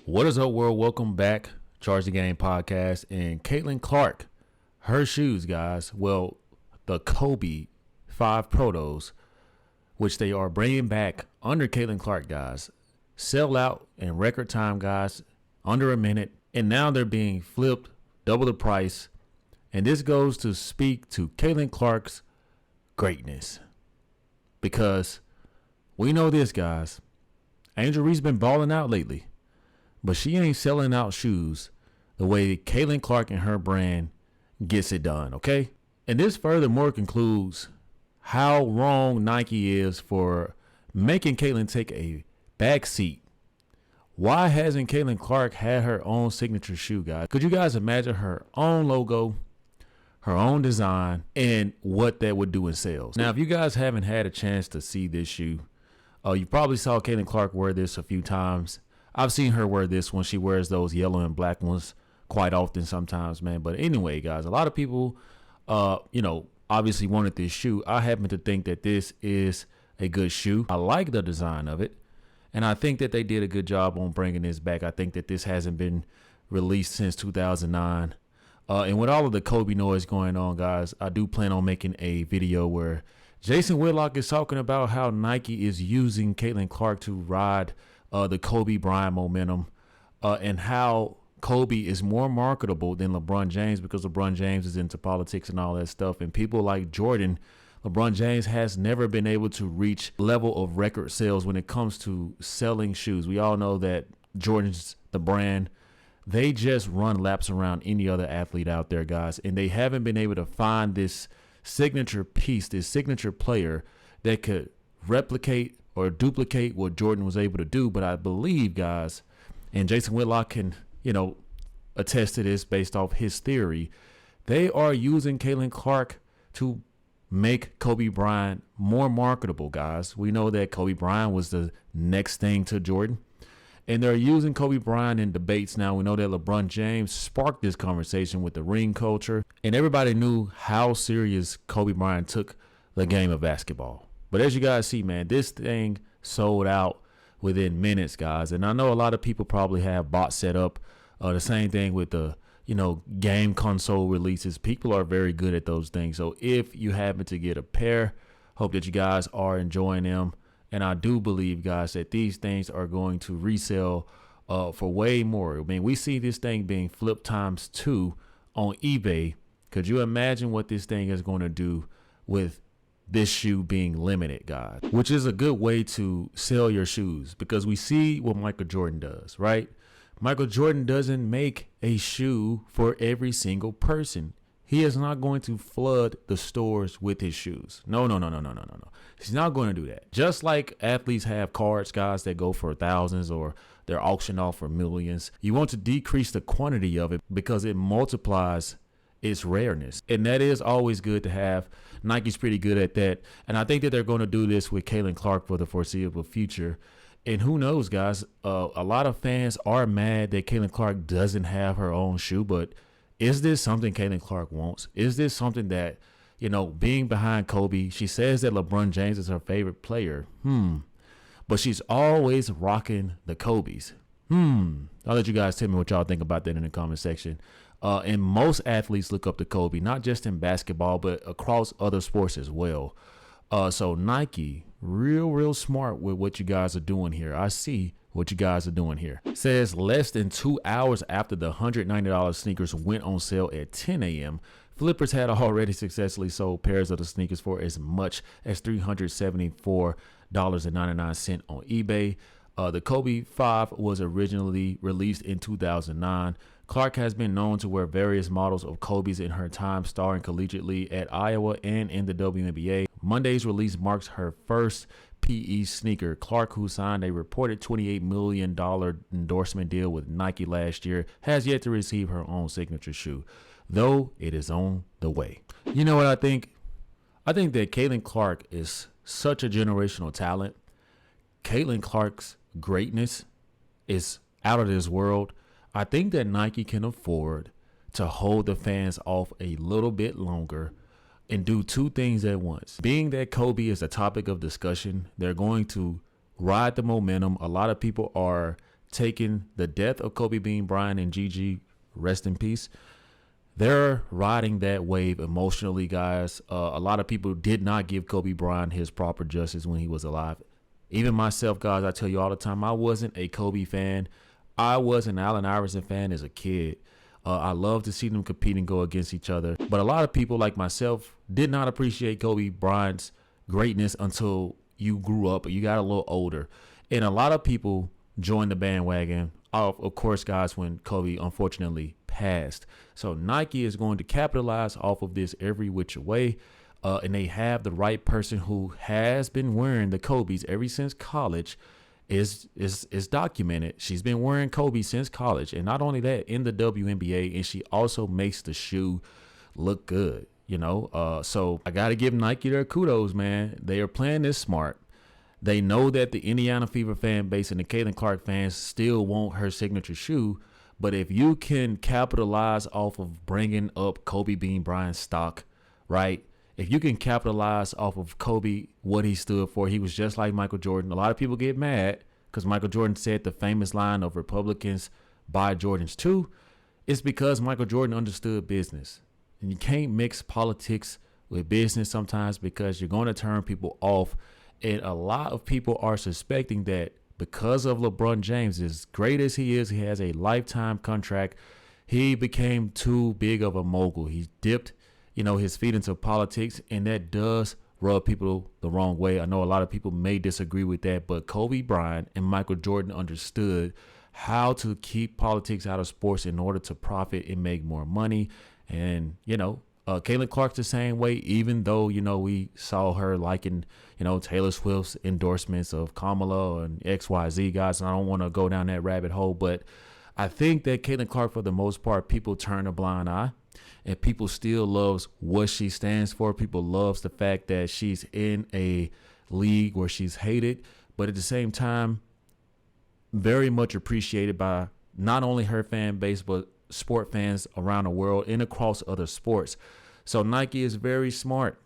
What is up, world? Welcome back, Charge the Game podcast. And Caitlin Clark, her shoes, guys. Well, the Kobe 5 Protos, which they are bringing back under Caitlin Clark, guys, sell out in record time, guys, under a minute. And now they're being flipped, double the price. And this goes to speak to Caitlin Clark's greatness. Because we know this, guys. Angel Reese's been balling out lately. But she ain't selling out shoes the way Caitlin Clark and her brand gets it done, okay? And this furthermore concludes how wrong Nike is for making Caitlin take a back seat. Why hasn't Caitlin Clark had her own signature shoe, guys? Could you guys imagine her own logo, her own design, and what that would do in sales? Now, if you guys haven't had a chance to see this shoe, you probably saw Caitlin Clark wear this a few times. I've seen her wear this when she wears those yellow and black ones quite often sometimes, man. But anyway, guys, a lot of people, obviously wanted this shoe. I happen to think that this is a good shoe. I like the design of it. And I think that they did a good job on bringing this back. I think that this hasn't been released since 2009. And with all of the Kobe noise going on, guys, I do plan on making a video where Jason Whitlock is talking about how Nike is using Caitlin Clark to ride the Kobe Bryant momentum, and how Kobe is more marketable than LeBron James because LeBron James is into politics and all that stuff. And people like Jordan, LeBron James has never been able to reach level of record sales when it comes to selling shoes. We all know that Jordan's the brand. They just run laps around any other athlete out there, guys. And they haven't been able to find this signature piece, this signature player that could replicate or duplicate what Jordan was able to do. But I believe, guys, and Jason Whitlock can, attest to this based off his theory, they are using Caitlin Clark to make Kobe Bryant more marketable, guys. We know that Kobe Bryant was the next thing to Jordan, and they're using Kobe Bryant in debates now. We know that LeBron James sparked this conversation with the ring culture, and everybody knew how serious Kobe Bryant took the game of basketball. But as you guys see, man, this thing sold out within minutes, guys. And I know a lot of people probably have bots set up. The same thing with the, game console releases. People are very good at those things. So if you happen to get a pair, hope that you guys are enjoying them. And I do believe, guys, that these things are going to resell for way more. I mean, we see this thing being flipped times 2 on eBay. Could you imagine what this thing is going to do with this shoe being limited, guys? Which is a good way to sell your shoes, because we see what Michael Jordan does, right? Michael Jordan doesn't make a shoe for every single person. He is not going to flood the stores with his shoes. No. He's not going to do that. Just like athletes have cards, guys, that go for thousands or they're auctioned off for millions. You want to decrease the quantity of it because it multiplies its rareness. And that is always good to have. Nike's pretty good at that. And I think that they're going to do this with Caitlin Clark for the foreseeable future. And who knows, guys, a lot of fans are mad that Caitlin Clark doesn't have her own shoe. But is this something Caitlin Clark wants? Is this something that, being behind Kobe, she says that LeBron James is her favorite player. But she's always rocking the Kobe's. I'll let you guys tell me what y'all think about that in the comment section. And most athletes look up to Kobe, not just in basketball, but across other sports as well. So Nike, real smart with what you guys are doing here. I see what you guys are doing here. It says less than 2 hours after the $190 sneakers went on sale at 10 a.m., flippers had already successfully sold pairs of the sneakers for as much as $374.99 on eBay. The Kobe 5 was originally released in 2009. Clark has been known to wear various models of Kobe's in her time starring collegiately at Iowa and in the WNBA. Monday's release marks her first PE sneaker. Clark, who signed a reported $28 million endorsement deal with Nike last year, has yet to receive her own signature shoe, though it is on the way. You know what I think? I think that Caitlin Clark is such a generational talent. Caitlin Clark's greatness is out of this world. I think that Nike can afford to hold the fans off a little bit longer and do two things at once. Being that Kobe is a topic of discussion, they're going to ride the momentum. A lot of people are taking the death of Kobe Bean Bryant and Gigi, rest in peace. They're riding that wave emotionally, guys. A lot of people did not give Kobe Bryant his proper justice when he was alive. Even myself, guys, I tell you all the time, I wasn't a Kobe fan. I was an Allen Iverson fan as a kid. I love to see them compete and go against each other. But a lot of people like myself did not appreciate Kobe Bryant's greatness until you grew up or you got a little older. And a lot of people joined the bandwagon, of course, guys, when Kobe unfortunately passed. So Nike is going to capitalize off of this every which way. And they have the right person who has been wearing the Kobe's ever since college. Is documented. She's been wearing Kobe since college, and not only that, in the WNBA, and she also makes the shoe look good. So I gotta give Nike their kudos, man. They are playing this smart. They know that the Indiana Fever fan base and the Caitlin Clark fans still want her signature shoe, but if you can capitalize off of bringing up Kobe Bean Bryant's stock, right? If you can capitalize off of Kobe, what he stood for, he was just like Michael Jordan. A lot of people get mad because Michael Jordan said the famous line of Republicans buy Jordans too. It's because Michael Jordan understood business. And you can't mix politics with business sometimes because you're going to turn people off. And a lot of people are suspecting that because of LeBron James, as great as he is, he has a lifetime contract. He became too big of a mogul. He dipped his feet into politics, and that does rub people the wrong way. I know a lot of people may disagree with that, but Kobe Bryant and Michael Jordan understood how to keep politics out of sports in order to profit and make more money. And, Caitlin Clark's the same way, even though, we saw her liking, Taylor Swift's endorsements of Kamala and XYZ guys. And I don't want to go down that rabbit hole, but I think that Caitlin Clark, for the most part, people turn a blind eye. And people still loves what she stands for. People loves the fact that she's in a league where she's hated, but at the same time, very much appreciated by not only her fan base, but sport fans around the world and across other sports. So Nike is very smart.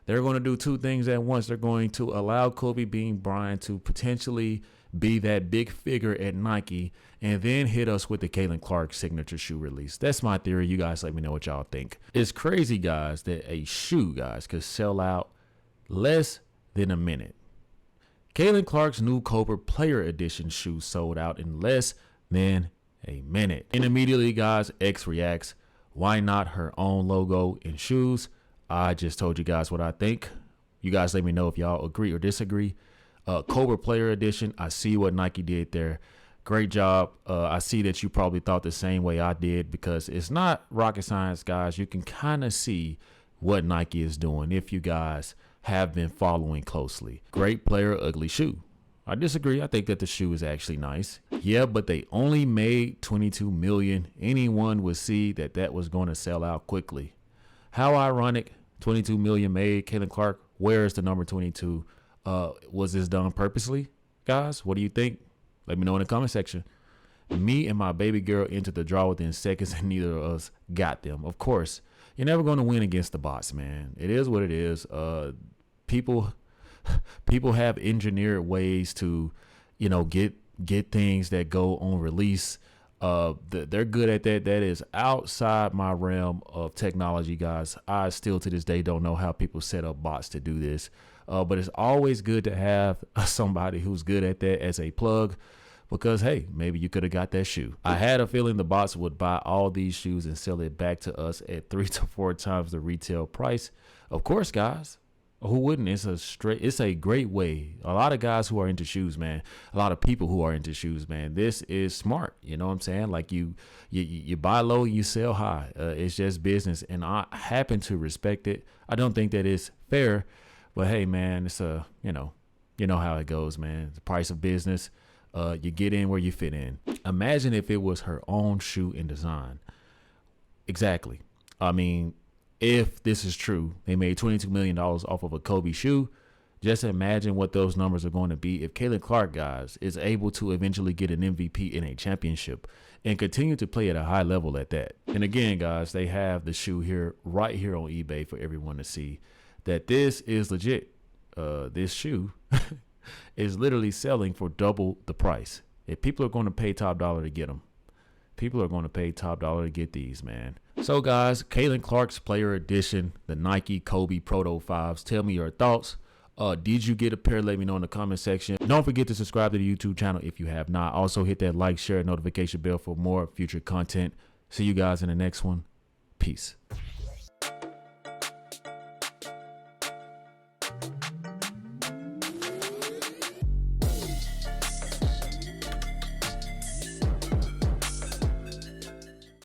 They're going to do two things at once. They're going to allow Kobe Bean Bryant to potentially be that big figure at Nike and then hit us with the Caitlin Clark signature shoe release. That's my theory. You guys let me know what y'all think. It's crazy, guys, that a shoe, guys, could sell out less than a minute. Caitlin Clark's new Cobra Player Edition shoe sold out in less than a minute. And immediately, guys, X reacts. Why not her own logo in shoes? I just told you guys what I think. You guys let me know if y'all agree or disagree. Cobra Player Edition, I see what Nike did there. Great job. I see that you probably thought the same way I did because it's not rocket science, guys. You can kind of see what Nike is doing if you guys have been following closely. Great player, ugly shoe. I disagree. I think that the shoe is actually nice. Yeah, but they only made 22 million. Anyone would see that that was going to sell out quickly. How ironic. 22 million made. Caitlin Clark, where is the number 22? Was this done purposely, guys? What do you think? Let me know in the comment section. Me and my baby girl entered the draw within seconds, and neither of us got them. Of course, you're never going to win against the bots, man. It is what it is. People have engineered ways to, get things that go on release. They're good at that. That is outside my realm of technology, guys. I still to this day don't know how people set up bots to do this. But it's always good to have somebody who's good at that as a plug because, hey, maybe you could have got that shoe. I had a feeling the bots would buy all these shoes and sell it back to us at 3 to 4 times the retail price. Of course, guys. Who wouldn't? It's a great way. A lot of guys who are into shoes, man, a lot of people who are into shoes, man, this is smart. You know what I'm saying? Like you buy low, you sell high. It's just business. And I happen to respect it. I don't think that it's fair, but hey, man, it's you know how it goes, man. The price of business. You get in where you fit in. Imagine if it was her own shoe and design. Exactly. I mean, if this is true, they made $22 million off of a Kobe shoe. Just imagine what those numbers are going to be if Caitlin Clark, guys, is able to eventually get an MVP in a championship and continue to play at a high level at that. And again, guys, they have the shoe here, right here on eBay for everyone to see that this is legit. This shoe is literally selling for double the price. If people are going to pay top dollar to get them, people are going to pay top dollar to get these, man. So guys, Caitlin Clark's player edition, the Nike Kobe Proto 5s. Tell me your thoughts. Did you get a pair? Let me know in the comment section. Don't forget to subscribe to the YouTube channel if you have not. Also hit that like, share, notification bell for more future content. See you guys in the next one. Peace.